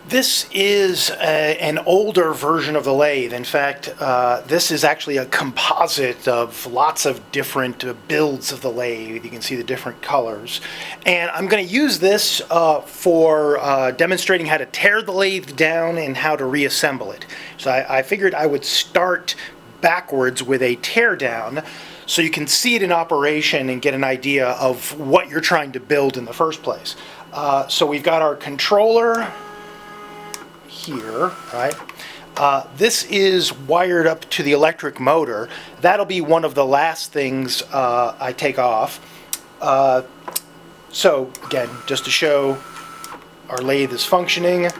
This is an older version of the lathe. In fact, this is actually a composite of lots of different builds of the lathe. You can see the different colors. And I'm going to use this for demonstrating how to tear the lathe down and how to reassemble it. So I figured I would start backwards with a teardown so you can see it in operation and get an idea of what you're trying to build in the first place. So we've got our controller here, right? This is wired up to the electric motor. That'll be one of the last things I take off. So again, just to show our lathe is functioning.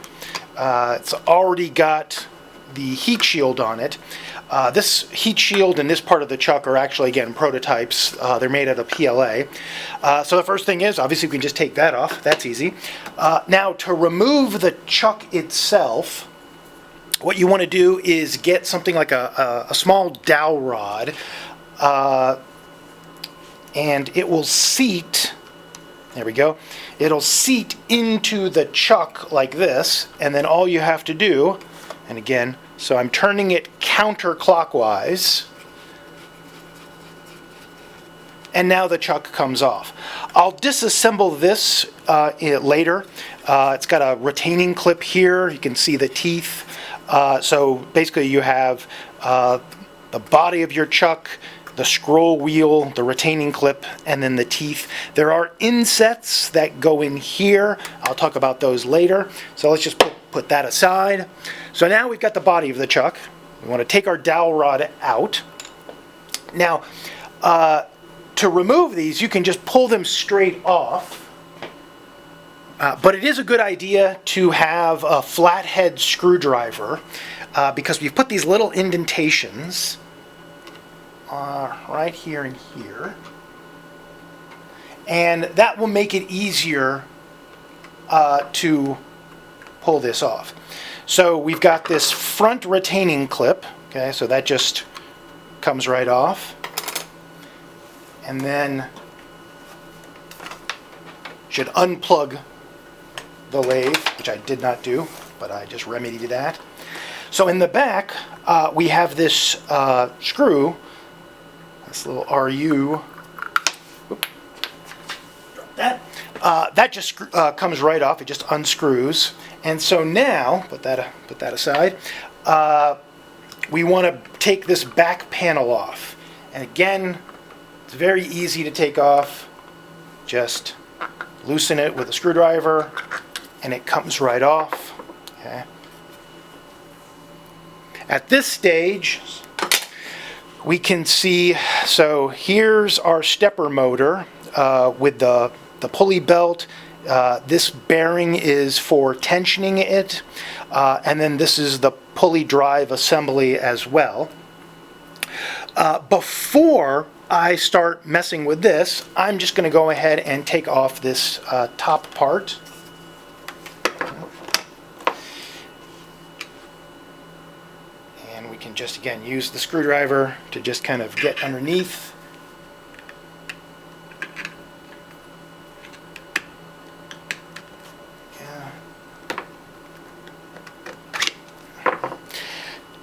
It's already got the heat shield on it. This heat shield and this part of the chuck are actually, again, prototypes. They're made out of PLA. So the first thing is, obviously, we can just take that off. That's easy. Now, to remove the chuck itself, what you want to do is get something like a small dowel rod, and it will seat, there we go, it'll seat into the chuck like this, and then all you have to do, and again, so I'm turning it counterclockwise, and now the chuck comes off. I'll disassemble this later. It's got a retaining clip here. You can see the teeth. So basically you have the body of your chuck, the scroll wheel, the retaining clip, and then the teeth. There are insets that go in here. I'll talk about those later. So let's just put that aside. So now we've got the body of the chuck. We want to take our dowel rod out. Now, to remove these, you can just pull them straight off. But it is a good idea to have a flathead screwdriver because we've put these little indentations right here and here. And that will make it easier to pull this off. So we've got this front retaining clip, okay, so that just comes right off. And then should unplug the lathe, which I did not do, but I just remedied that. So in the back, we have this screw, this little RU. Oops. Drop that. That just comes right off. It just unscrews. And so now, put that aside. We want to take this back panel off. And again, it's very easy to take off. Just loosen it with a screwdriver, and it comes right off. Okay. At this stage, we can see, so here's our stepper motor with the pulley belt. This bearing is for tensioning it, and then this is the pulley drive assembly as well. Before I start messing with this, I'm just going to go ahead and take off this top part. And we can just, again, use the screwdriver to just kind of get underneath.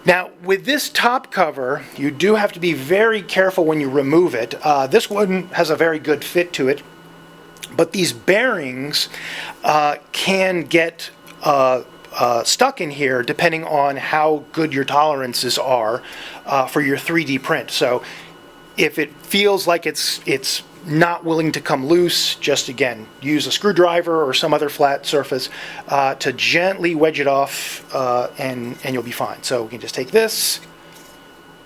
Now, with this top cover, you do have to be very careful when you remove it. This one has a very good fit to it, but these bearings can get stuck in here depending on how good your tolerances are for your 3D print. So if it feels like it's not willing to come loose, just again, use a screwdriver or some other flat surface to gently wedge it off and you'll be fine. So we can just take this,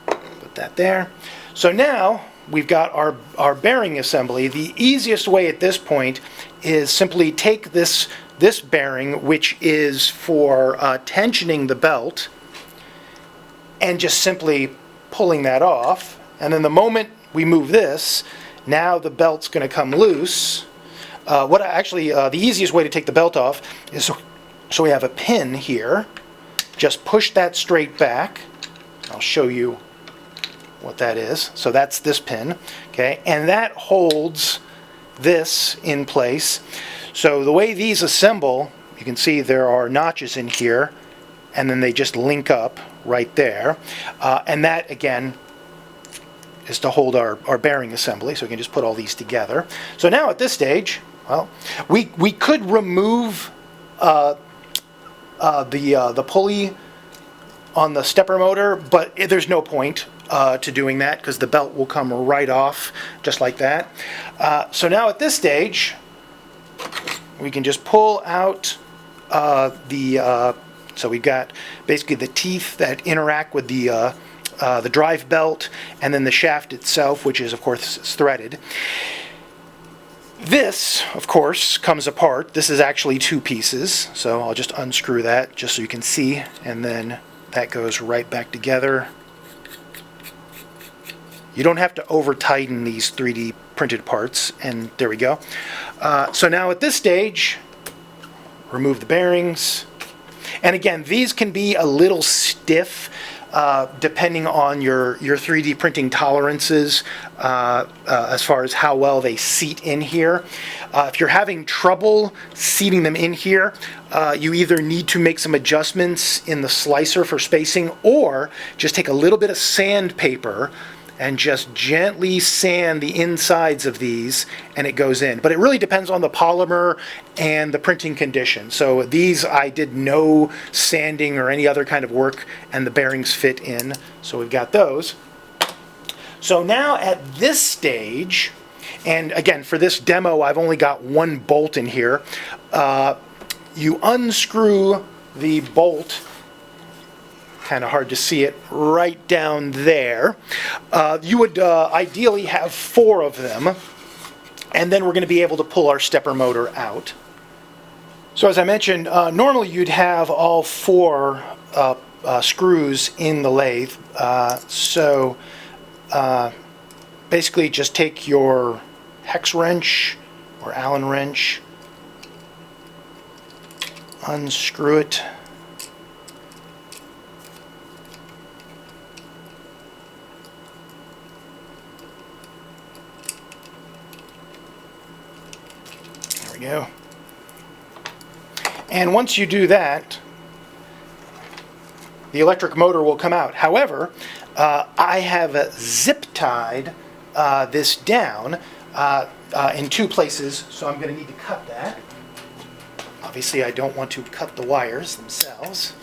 put that there. So now we've got our bearing assembly. The easiest way at this point is simply take this bearing, which is for tensioning the belt, and just simply pulling that off. And then the moment we move this, now the belt's going to come loose. The easiest way to take the belt off is, so we have a pin here. Just push that straight back. I'll show you what that is. So that's this pin, okay? And that holds this in place. So the way these assemble you can see there are notches in here, and then they just link up right there. And that, again, is to hold our bearing assembly, so we can just put all these together. So now at this stage, well, we could remove the pulley on the stepper motor, but there's no point to doing that because the belt will come right off just like that. So now at this stage, we can just pull out so we've got basically the teeth that interact with the drive belt, and then the shaft itself, which is, of course, threaded. This, of course, comes apart. This is actually two pieces, so I'll just unscrew that just so you can see, and then that goes right back together. You don't have to over-tighten these 3D printed parts, and there we go. So now at this stage, remove the bearings. And again, these can be a little stiff depending on your 3D printing tolerances as far as how well they seat in here. If you're having trouble seating them in here, you either need to make some adjustments in the slicer for spacing, or just take a little bit of sandpaper and just gently sand the insides of these, and it goes in. But it really depends on the polymer and the printing condition. So these, I did no sanding or any other kind of work, and the bearings fit in. So we've got those. So now at this stage, and again, for this demo, I've only got one bolt in here. You unscrew the bolt, kind of hard to see it, right down there. You would ideally have 4 of them, and then we're going to be able to pull our stepper motor out. So as I mentioned, normally you'd have all 4 screws in the lathe. Basically just take your hex wrench or Allen wrench, unscrew it, go. And once you do that, the electric motor will come out. However, I have zip tied this down in 2 places, so I'm going to need to cut that. Obviously, I don't want to cut the wires themselves,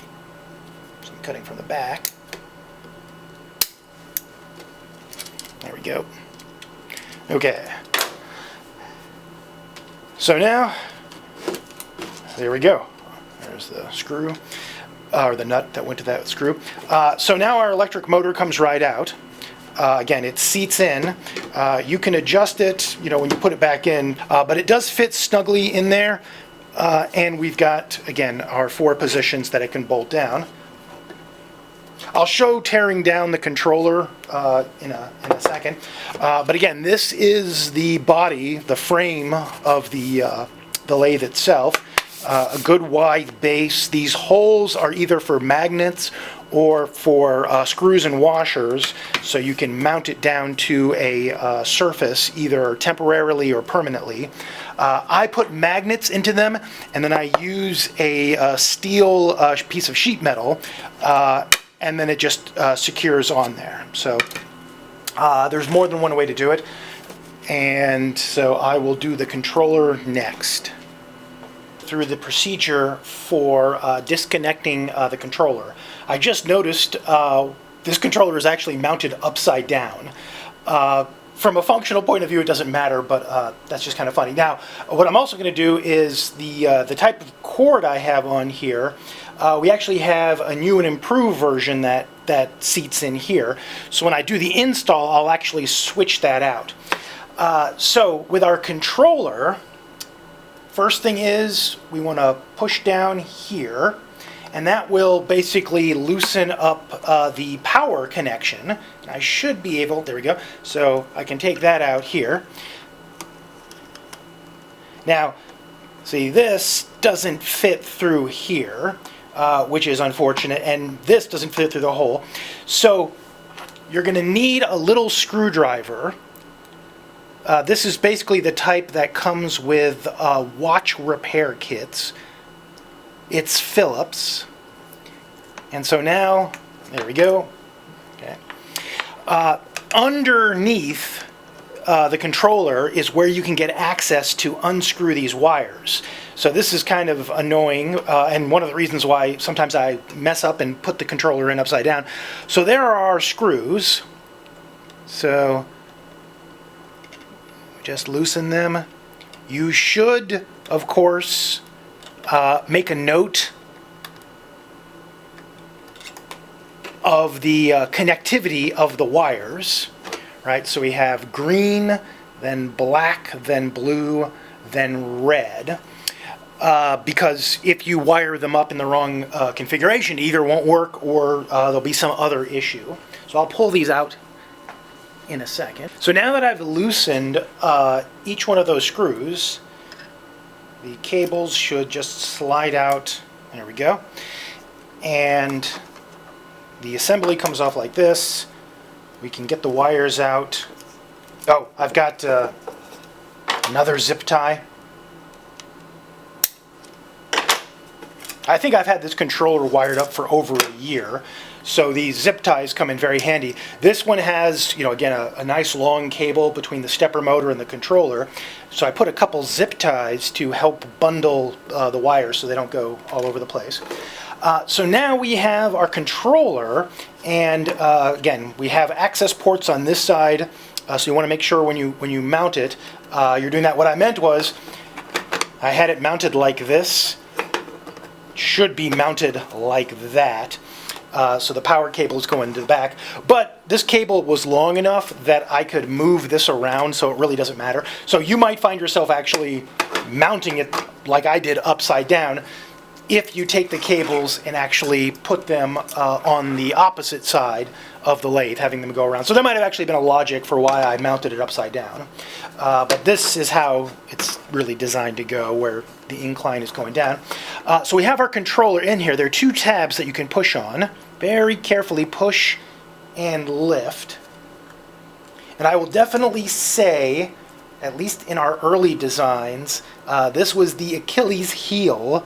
so I'm cutting from the back. There we go. Okay. So now, there we go. There's the screw, or the nut that went to that screw. So now our electric motor comes right out. Again, it seats in. You can adjust it, when you put it back in, but it does fit snugly in there. And we've got, again, our 4 positions that it can bolt down. I'll show tearing down the controller in a second. But again, this is the body, the frame of the lathe itself. A good wide base. These holes are either for magnets or for screws and washers, so you can mount it down to a surface, either temporarily or permanently. I put magnets into them, and then I use a steel piece of sheet metal, and then it just secures on there. So there's more than one way to do it, and so I will do the controller next. Through the procedure for disconnecting the controller. I just noticed this controller is actually mounted upside down. From a functional point of view, it doesn't matter, but that's just kind of funny. Now, what I'm also going to do is the type of cord I have on here. We actually have a new and improved version that seats in here. So when I do the install, I'll actually switch that out. So with our controller, first thing is we want to push down here, and that will basically loosen up the power connection. And I should be able, there we go, so I can take that out here. Now, see, this doesn't fit through here, which is unfortunate, and this doesn't fit through the hole. So you're going to need a little screwdriver. This is basically the type that comes with watch repair kits. it's Phillips. And so now, there we go. Okay. Underneath the controller is where you can get access to unscrew these wires. So this is kind of annoying, and one of the reasons why sometimes I mess up and put the controller in upside down. So there are our screws. So just loosen them. You should, of course, make a note of the connectivity of the wires, right? So we have green, then black, then blue, then red. Because if you wire them up in the wrong configuration, either won't work or there'll be some other issue. So I'll pull these out in a second. So now that I've loosened each one of those screws, the cables should just slide out. There we go. And the assembly comes off like this. We can get the wires out. Oh, I've got another zip tie. I think I've had this controller wired up for over a year, so these zip ties come in very handy. This one has, again, a nice long cable between the stepper motor and the controller. So I put a couple zip ties to help bundle the wires so they don't go all over the place. So now we have our controller, and again, we have access ports on this side. So you want to make sure when you mount it, you're doing that. What I meant was, I had it mounted like this. Should be mounted like that. So the power cables go into the back. But this cable was long enough that I could move this around, so it really doesn't matter. So you might find yourself actually mounting it like I did upside down if you take the cables and actually put them on the opposite side of the lathe, having them go around. So there might have actually been a logic for why I mounted it upside down. But this is how it's really designed to go, where the incline is going down. So we have our controller in here. There are two tabs that you can push on. Very carefully push and lift. And I will definitely say, at least in our early designs, this was the Achilles heel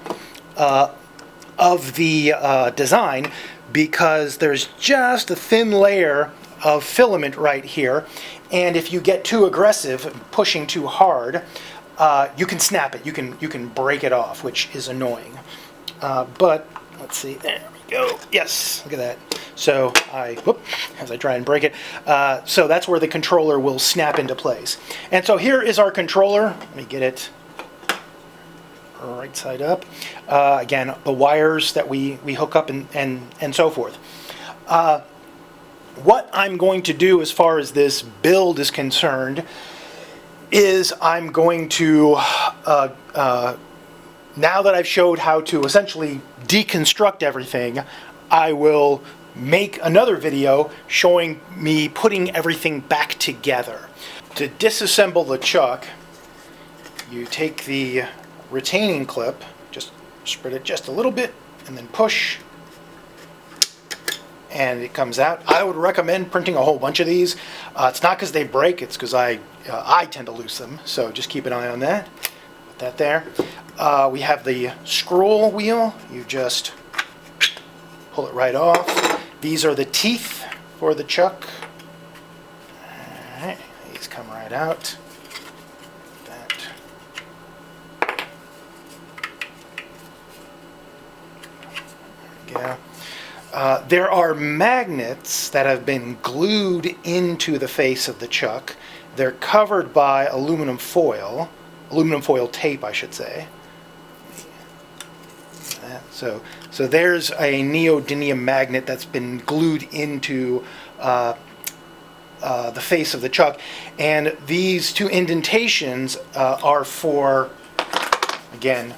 of the design, because there's just a thin layer of filament right here, and if you get too aggressive, pushing too hard, you can snap it. You can break it off, which is annoying. But let's see. There we go. Yes, look at that. So as I try and break it, so that's where the controller will snap into place. And so here is our controller. Let me get it right side up. Again, the wires that we hook up and so forth. What I'm going to do as far as this build is concerned is I'm going to, now that I've showed how to essentially deconstruct everything, I will make another video showing me putting everything back together. To disassemble the chuck, you take the retaining clip, just spread it just a little bit, and then push, and it comes out. I would recommend printing a whole bunch of these. It's not because they break, it's because I tend to lose them, so just keep an eye on that. Put that there. We have the scroll wheel. You just pull it right off. These are the teeth for the chuck. All right, these come right out. Yeah. There are magnets that have been glued into the face of the chuck. They're covered by aluminum foil tape, I should say. So there's a neodymium magnet that's been glued into the face of the chuck, and these two indentations are for, again,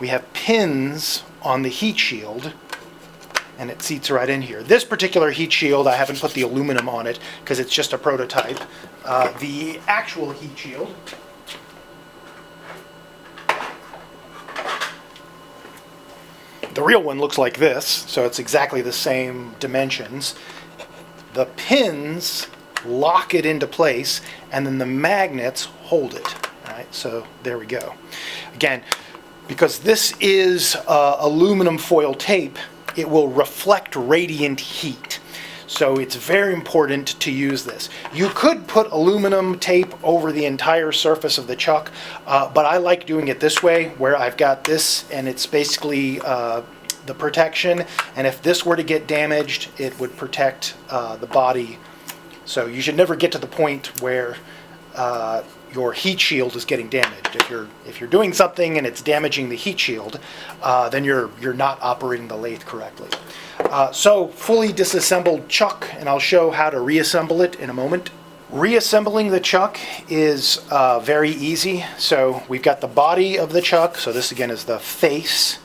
we have pins on the heat shield, and it seats right in here. This particular heat shield, I haven't put the aluminum on it because it's just a prototype. The actual heat shield, the real one looks like this, so it's exactly the same dimensions. The pins lock it into place, and then the magnets hold it. All right, so there we go. Again, because this is aluminum foil tape, it will reflect radiant heat. So it's very important to use this. You could put aluminum tape over the entire surface of the chuck, but I like doing it this way, where I've got this and it's basically the protection, and if this were to get damaged, it would protect the body. So you should never get to the point where your heat shield is getting damaged. If you're doing something and it's damaging the heat shield, then you're not operating the lathe correctly. So fully disassembled chuck, and I'll show how to reassemble it in a moment. Reassembling the chuck is very easy. So we've got the body of the chuck. So this again is the face.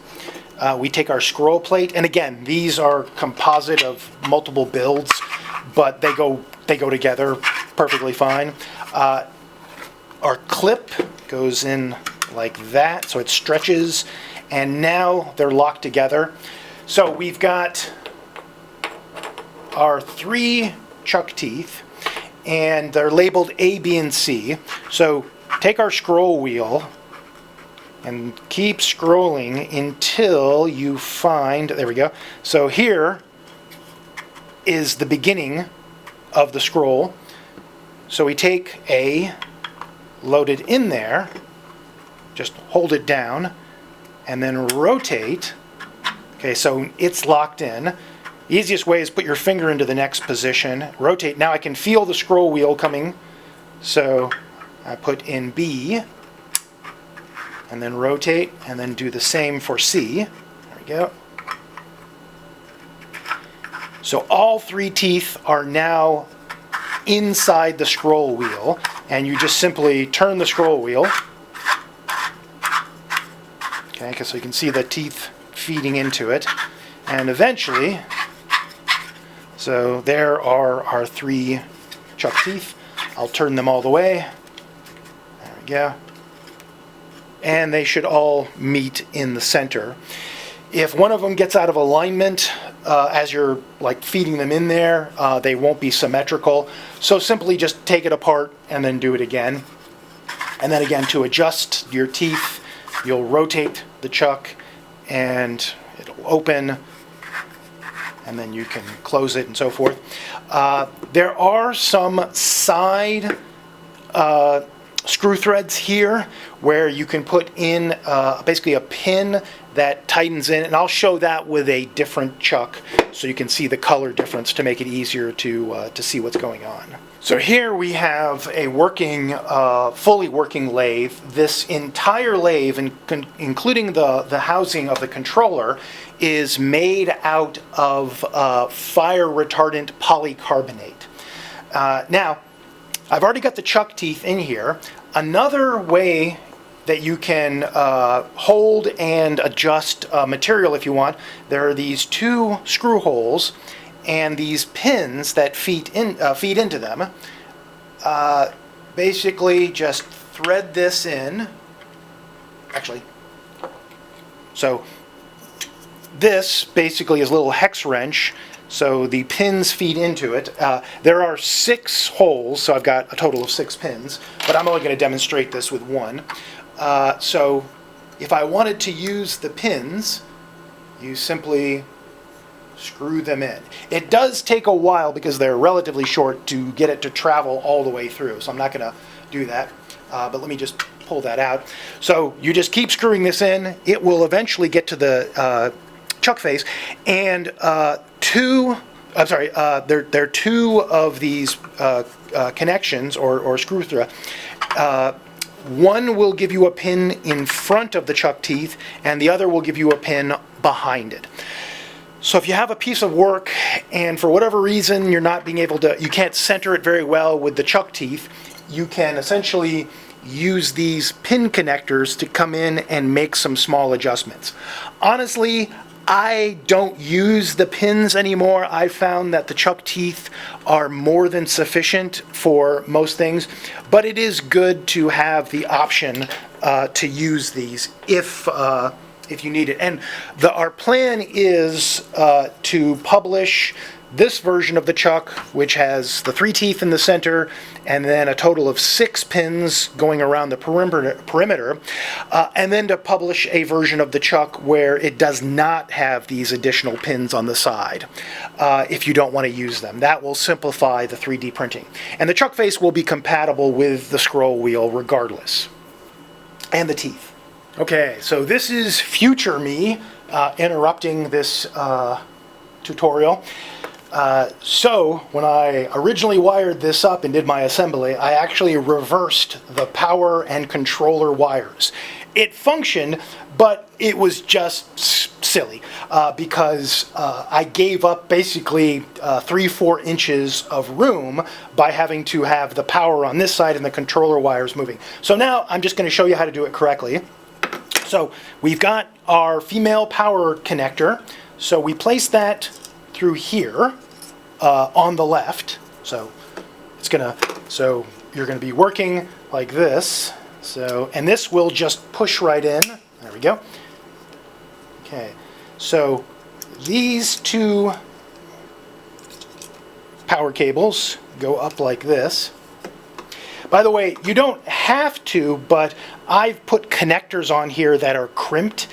We take our scroll plate, and again, these are composite of multiple builds, but they go together perfectly fine. Our clip goes in like that, so it stretches, and now they're locked together. So we've got our 3 chuck teeth, and they're labeled A, B, and C. So take our scroll wheel and keep scrolling until you find, there we go. So here is the beginning of the scroll. So we take A, load it in there, just hold it down, and then rotate. Okay, so it's locked in. The easiest way is put your finger into the next position, rotate. Now I can feel the scroll wheel coming, so I put in B, and then rotate, and then do the same for C. There we go. So all 3 teeth are now inside the scroll wheel, and you just simply turn the scroll wheel. Okay, so you can see the teeth feeding into it, and eventually, so there are our 3 chuck teeth. I'll turn them all the way. There we go. And they should all meet in the center. If one of them gets out of alignment as you're like feeding them in there, they won't be symmetrical. So simply just take it apart and then do it again. And then again, to adjust your teeth, you'll rotate the chuck and it'll open, and then you can close it and so forth. There are some side screw threads here where you can put in basically a pin that tightens in, and I'll show that with a different chuck so you can see the color difference to make it easier to see what's going on. So here we have a working, fully working lathe. This entire lathe, including the housing of the controller, is made out of fire retardant polycarbonate. Now, I've already got the chuck teeth in here. Another way that you can hold and adjust material if you want, there are these 2 screw holes and these pins that feed into them. Basically just thread this in. Actually, so this basically is a little hex wrench. So the pins feed into it. There are 6 holes, so I've got a total of 6 pins, but I'm only going to demonstrate this with 1. So if I wanted to use the pins, you simply screw them in. It does take a while because they're relatively short to get it to travel all the way through, so I'm not going to do that. But let me just pull that out. So you just keep screwing this in. It will eventually get to the chuck face, and there are 2 of these connections or screw thread. One will give you a pin in front of the chuck teeth, and the other will give you a pin behind it. So if you have a piece of work and for whatever reason you're not being able to, you can't center it very well with the chuck teeth, you can essentially use these pin connectors to come in and make some small adjustments. Honestly, I don't use the pins anymore. I found that the chuck teeth are more than sufficient for most things, but it is good to have the option to use these if you need it. And our plan is to publish this version of the chuck, which has the 3 teeth in the center and then a total of 6 pins going around the perimeter, and then to publish a version of the chuck where it does not have these additional pins on the side if you don't want to use them. That will simplify the 3D printing. And the chuck face will be compatible with the scroll wheel regardless. And the teeth. Okay, so this is future me interrupting this tutorial. So when I originally wired this up and did my assembly, I actually reversed the power and controller wires. It functioned, but it was just silly because I gave up basically 3-4 inches of room by having to have the power on this side and the controller wires moving. So now I'm just going to show you how to do it correctly. So we've got our female power connector. So we place that through here on the left. So you're going to be working like this. So, and this will just push right in. There we go. Okay. So these 2 power cables go up like this. By the way, you don't have to, but I've put connectors on here that are crimped,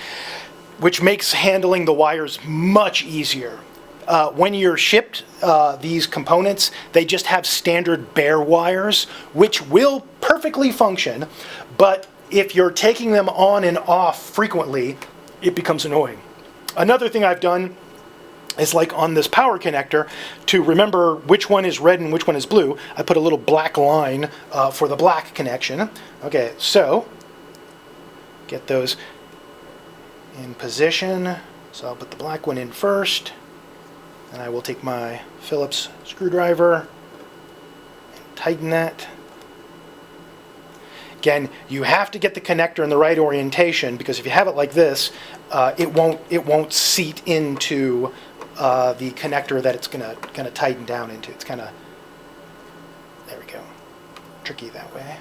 which makes handling the wires much easier. When you're shipped these components, they just have standard bare wires, which will perfectly function, but if you're taking them on and off frequently, it becomes annoying. Another thing I've done is, like on this power connector, to remember which one is red and which one is blue, I put a little black line for the black connection. Okay, so get those in position. So I'll put the black one in first, and I will take my Phillips screwdriver and tighten that. Again, you have to get the connector in the right orientation, because if you have it like this, it won't seat into the connector that it's gonna tighten down into. It's kind of, there we go, tricky that way.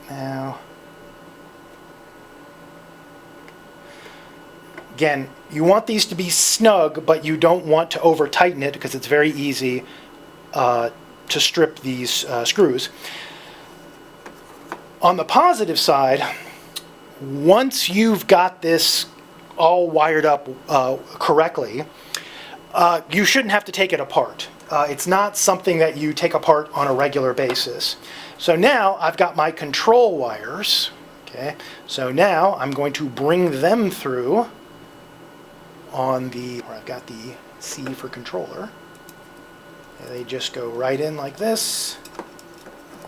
Now, again, you want these to be snug, but you don't want to over tighten it because it's very easy to strip these screws. On the positive side, once you've got this all wired up correctly, you shouldn't have to take it apart. It's not something that you take apart on a regular basis. So now I've got my control wires. Okay, so now I'm going to bring them through on where I've got the C for controller. And they just go right in like this.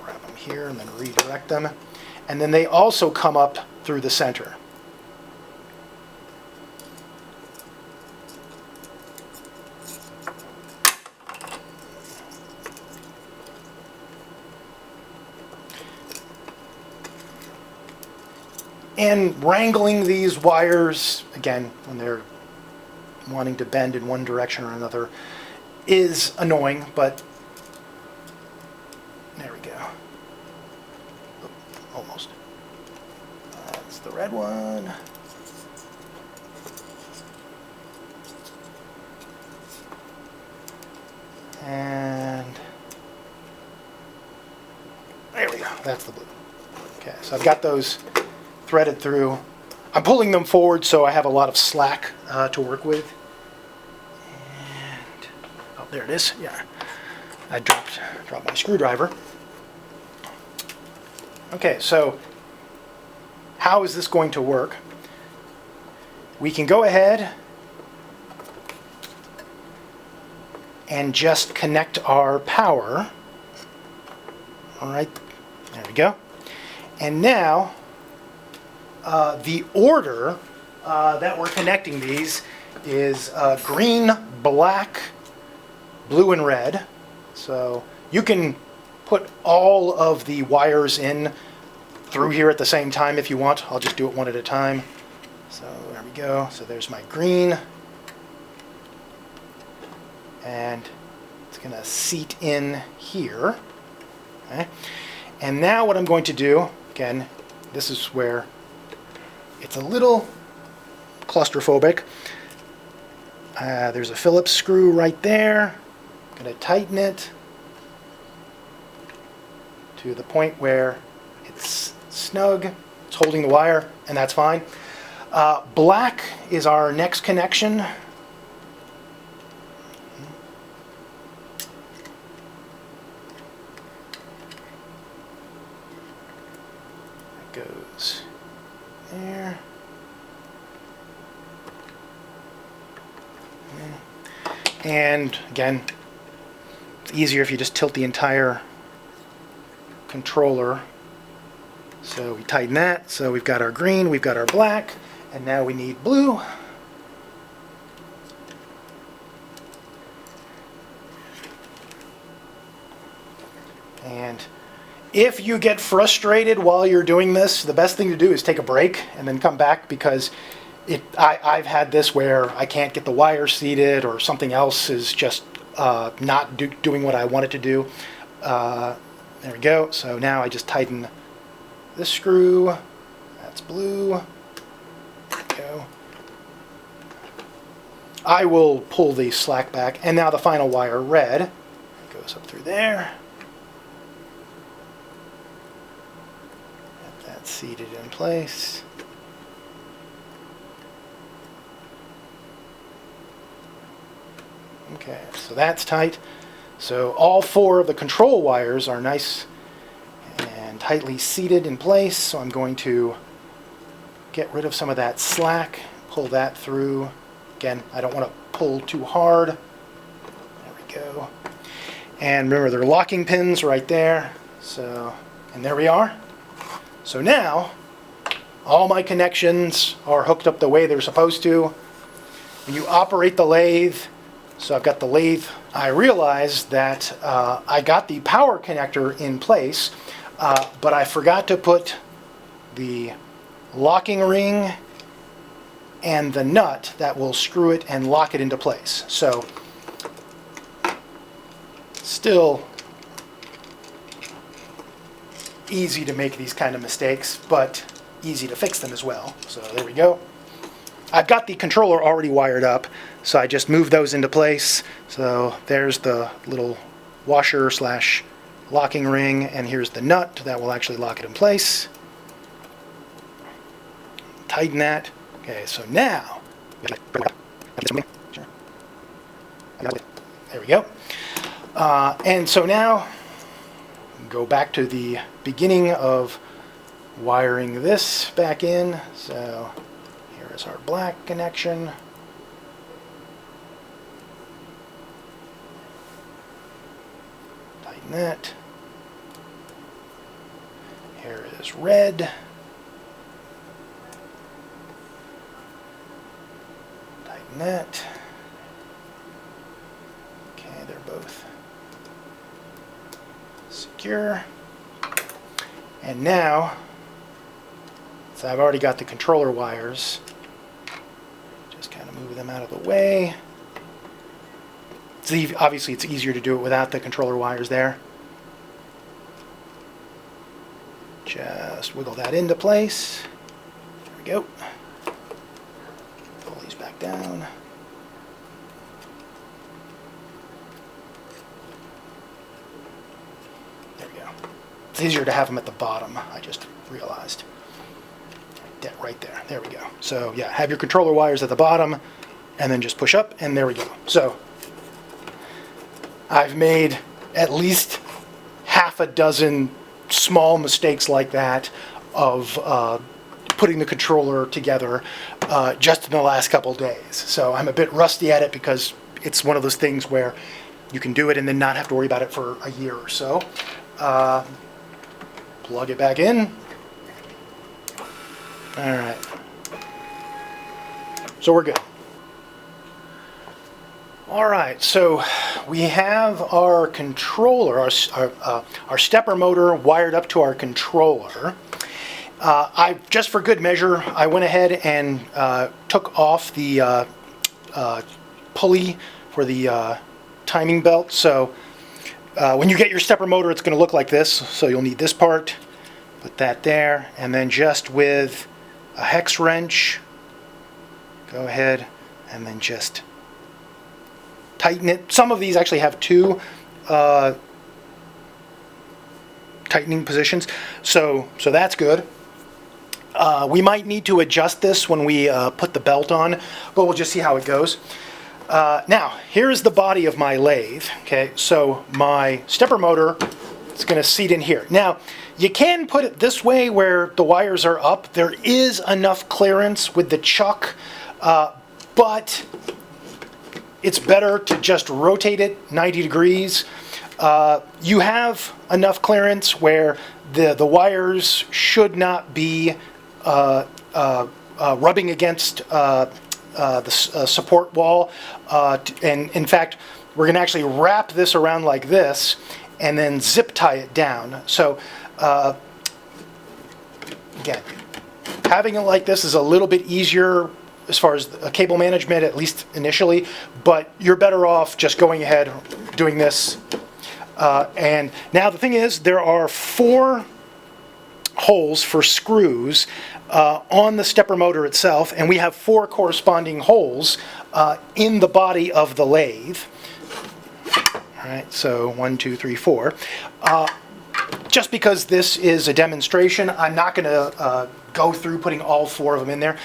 Grab them here and then redirect them. And then they also come up through the center. And wrangling these wires, again, when they're wanting to bend in one direction or another, is annoying, but there we go. Oh, almost. That's the red one. And there we go. That's the blue. Okay, so I've got those threaded through. I'm pulling them forward so I have a lot of slack to work with. And oh, there it is. Yeah, I dropped my screwdriver. Okay, so how is this going to work? We can go ahead and just connect our power. All right, there we go. And now the order that we're connecting these is green, black, blue, and red. So you can put all of the wires in through here at the same time if you want. I'll just do it one at a time. So there we go. So there's my green. And it's going to seat in here. Okay. And now what I'm going to do, again, this is where it's a little claustrophobic. There's a Phillips screw right there. I'm going to tighten it to the point where it's snug. It's holding the wire, and that's fine. Black is our next connection. That goes there. And again, it's easier if you just tilt the entire controller. So we tighten that. So we've got our green, we've got our black, and now we need blue. And if you get frustrated while you're doing this, the best thing to do is take a break and then come back, because I've had this where I can't get the wire seated, or something else is just not doing what I want it to do. There we go. So now I just tighten this screw. That's blue. There we go. I will pull the slack back, and now the final wire, red, goes up through there. Get that seated in place. Okay, so that's tight. So all 4 of the control wires are nice and tightly seated in place. So I'm going to get rid of some of that slack, pull that through. Again, I don't want to pull too hard. There we go. And remember, there are locking pins right there. So, and there we are. So now, all my connections are hooked up the way they're supposed to. When you operate the lathe, so I've got the lathe. I realized that I got the power connector in place, but I forgot to put the locking ring and the nut that will screw it and lock it into place. So still easy to make these kind of mistakes, but easy to fix them as well. So there we go. I've got the controller already wired up, so I just moved those into place. So there's the little washer slash locking ring, and here's the nut that will actually lock it in place. Tighten that. Okay, so now, there we go. And so now, go back to the beginning of wiring this back in. So here is our black connection. Tighten that. Here is red. Tighten that. Okay, they're both secure. And now, so I've already got the controller wires. Just kind of move them out of the way. Obviously, it's easier to do it without the controller wires there. Just wiggle that into place. There we go. Pull these back down. There we go. It's easier to have them at the bottom, I just realized. Right there. There we go. So yeah, have your controller wires at the bottom, and then just push up, and there we go. So I've made at least half a dozen small mistakes like that of putting the controller together just in the last couple days. So I'm a bit rusty at it because it's one of those things where you can do it and then not have to worry about it for a year or so. Plug it back in. All right. So we're good. All right, so we have our controller, our stepper motor wired up to our controller. Just for good measure, I went ahead and took off the pulley for the timing belt. So when you get your stepper motor, it's going to look like this. So you'll need this part, put that there, and then just with a hex wrench, go ahead and then just tighten it. Some of these actually have two tightening positions, so that's good. We might need to adjust this when we put the belt on, but we'll just see how it goes. Now, here's the body of my lathe. Okay, so my stepper motor is going to seat in here. Now, you can put it this way where the wires are up. There is enough clearance with the chuck, but it's better to just rotate it 90 degrees. You have enough clearance where the wires should not be rubbing against the support wall. And in fact, we're going to actually wrap this around like this and then zip tie it down. So again, having it like this is a little bit easier as far as cable management, at least initially, but you're better off just going ahead doing this. And now the thing is, there are 4 holes for screws on the stepper motor itself, and we have 4 corresponding holes in the body of the lathe. All right, so 1, 2, 3, 4. Just because this is a demonstration, I'm not going to go through putting all 4 of them in there.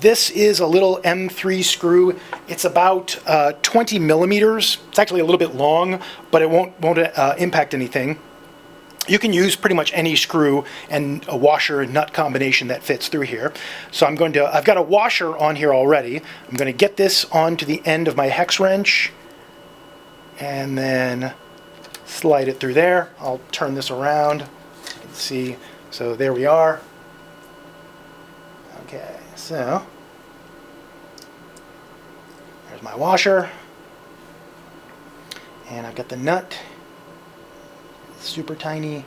This is a little M3 screw. It's about 20 millimeters. It's actually a little bit long, but it won't impact anything. You can use pretty much any screw and a washer and nut combination that fits through here. So I've got a washer on here already. I'm going to get this onto the end of my hex wrench and then slide it through there. I'll turn this around so you can see. So there we are. Okay, so there's my washer, and I've got the nut, super tiny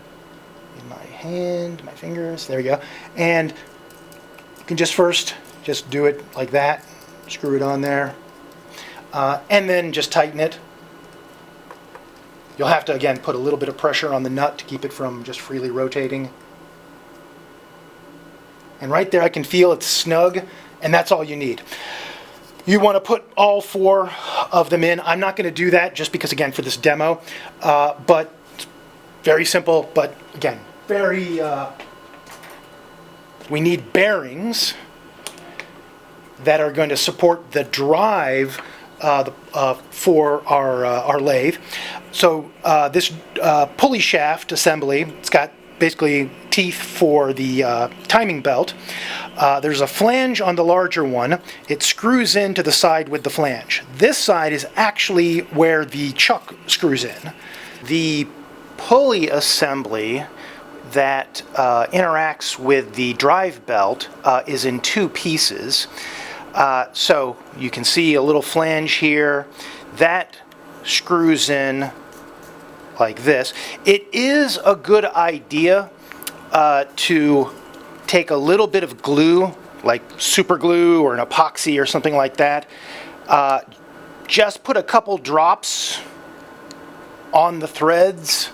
in my hand, my fingers. There we go. And you can just do it like that, screw it on there, and then just tighten it. You'll have to, again, put a little bit of pressure on the nut to keep it from just freely rotating. And right there I can feel it's snug, and that's all you need. You want to put all 4 of them in. I'm not going to do that just because, again, for this demo, but it's very simple, but again, we need bearings that are going to support the drive for our lathe. So this pulley shaft assembly, it's got basically teeth for the timing belt. There's a flange on the larger one. It screws into the side with the flange. This side is actually where the chuck screws in. The pulley assembly that interacts with the drive belt is in 2 pieces. So you can see a little flange here. That screws in like this. It is a good idea to take a little bit of glue, like super glue or an epoxy or something like that. Just put a couple drops on the threads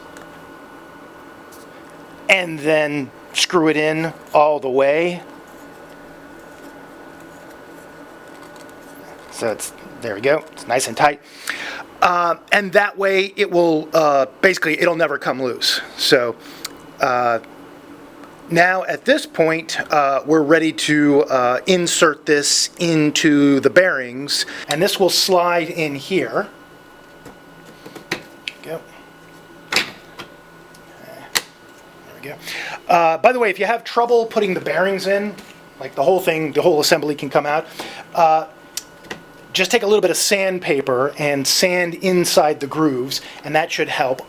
and then screw it in all the way. So there we go, it's nice and tight. And that way it will, basically it'll never come loose. So now at this point, we're ready to insert this into the bearings, and this will slide in here. Go. There we go. By the way, if you have trouble putting the bearings in, like the whole thing, the whole assembly can come out, just take a little bit of sandpaper and sand inside the grooves, and that should help.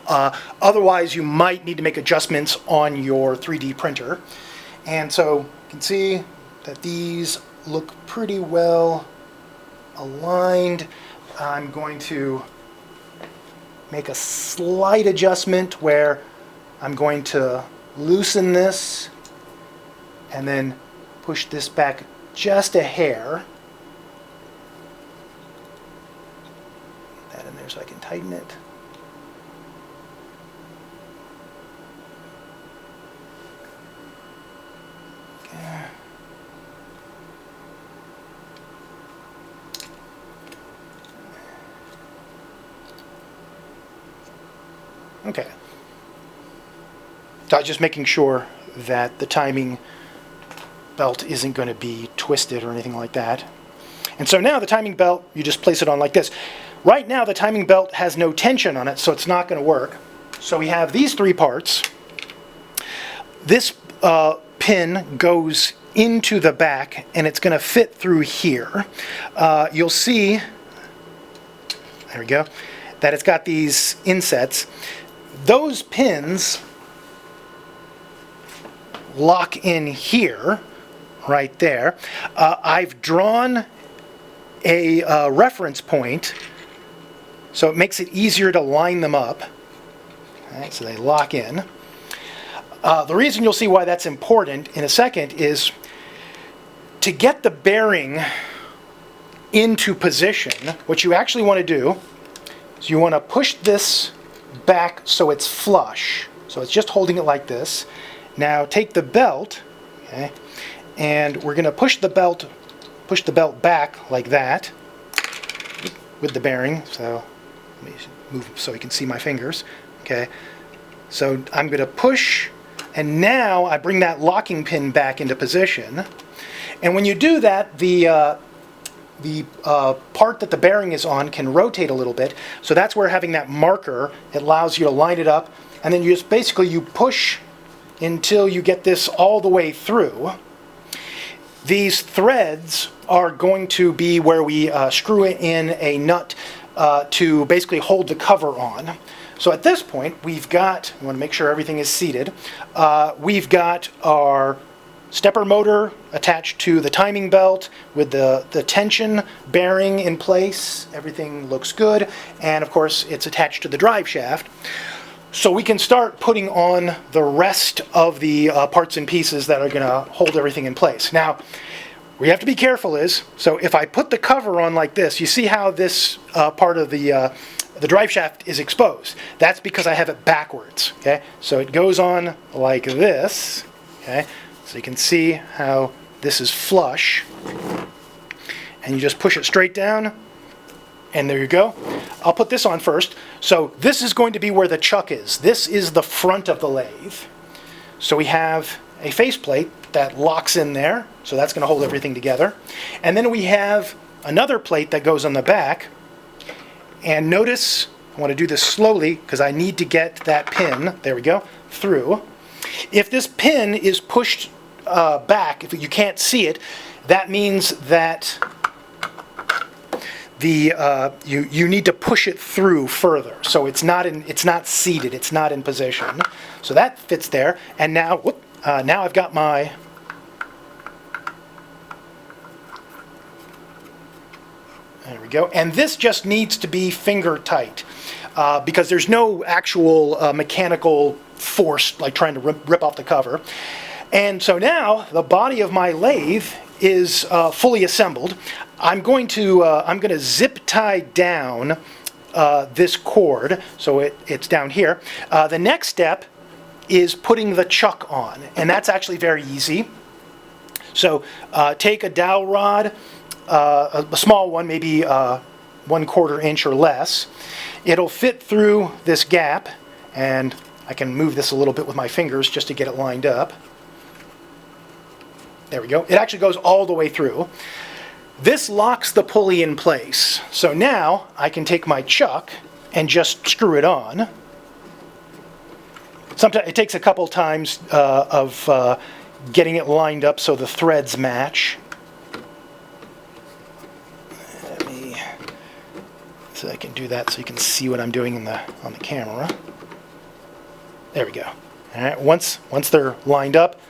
Otherwise, you might need to make adjustments on your 3D printer. And so you can see that these look pretty well aligned. I'm going to make a slight adjustment where I'm going to loosen this and then push this back just a hair. That in there so I can tighten it. Okay. Okay. So I'm just making sure that the timing belt isn't going to be twisted or anything like that. And so now the timing belt, you just place it on like this. Right now the timing belt has no tension on it, so it's not going to work. So we have these three parts. This pin goes into the back, and it's going to fit through here. You'll see, there we go, that it's got these insets. Those pins lock in here, right there. I've drawn a reference point, so it makes it easier to line them up. All right, so they lock in. The reason you'll see why that's important in a second is to get the bearing into position. What you actually want to do is you want to push this back so it's flush. So it's just holding it like this. Now take the belt, okay, and we're going to push the belt back like that with the bearing. So let me move so you can see my fingers. Okay, so I'm going to push, and now I bring that locking pin back into position. And when you do that, the part that the bearing is on can rotate a little bit. So that's where having that marker, it allows you to line it up, and then you just basically you push until you get this all the way through. These threads are going to be where we screw in a nut to basically hold the cover on. So at this point, we've got, I want to make sure everything is seated, we've got our stepper motor attached to the timing belt with the tension bearing in place. Everything looks good, and of course it's attached to the drive shaft. So we can start putting on the rest of the parts and pieces that are going to hold everything in place. Now, we have to be careful so if I put the cover on like this, you see how this part of the drive shaft is exposed. That's because I have it backwards. Okay, so it goes on like this. Okay, so you can see how this is flush, and you just push it straight down, and there you go. I'll put this on first. So this is going to be where the chuck is. This is the front of the lathe. So we have a faceplate that locks in there, so that's going to hold everything together. And then we have another plate that goes on the back. And notice, I want to do this slowly because I need to get that pin, there we go, through. If this pin is pushed back, if you can't see it, that means that you need to push it through further. So it's not seated, it's not in position. So that fits there. And now, now I've got my there we go. And this just needs to be finger tight because there's no actual mechanical force like trying to rip off the cover. And so now the body of my lathe is fully assembled. I'm going to zip tie down this cord so it's down here. The next step is putting the chuck on, and that's actually very easy. So take a dowel rod, a small one, maybe 1/4 inch or less. It'll fit through this gap, and I can move this a little bit with my fingers just to get it lined up. There we go. It actually goes all the way through. This locks the pulley in place. So now I can take my chuck and just screw it on. Sometimes it takes a couple times of getting it lined up so the threads match. So I can do that so you can see what I'm doing on the camera. There we go. All right. Once they're lined up,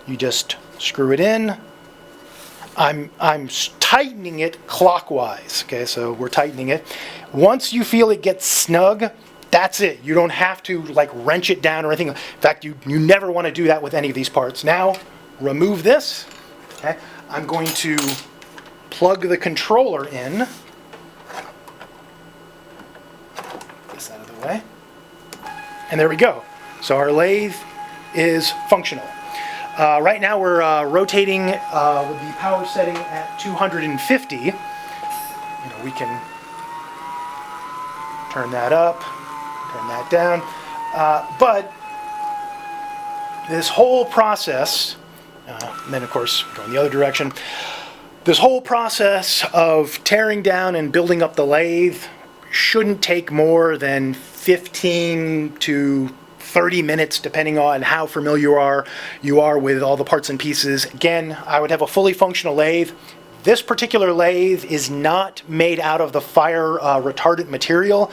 you just screw it in. I'm tightening it clockwise. Okay, so we're tightening it. Once you feel it gets snug, that's it. You don't have to like wrench it down or anything. In fact, you never want to do that with any of these parts. Now, remove this. Okay, I'm going to plug the controller in. This out of the way. And there we go. So our lathe is functional. Right now we're rotating with the power setting at 250. You know, we can turn that up, turn that down. But this whole process, and then of course going the other direction, this whole process of tearing down and building up the lathe shouldn't take more than 15 to 30 minutes, depending on how familiar you are with all the parts and pieces. Again, I would have a fully functional lathe. This particular lathe is not made out of the fire retardant material,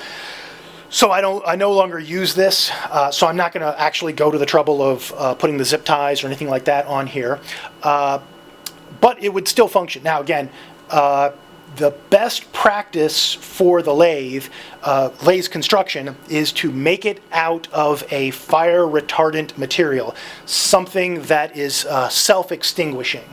so I no longer use this, so I'm not going to actually go to the trouble of putting the zip ties or anything like that on here. But it would still function. Now again, the best practice for the lathe construction is to make it out of a fire retardant material, something that is self-extinguishing.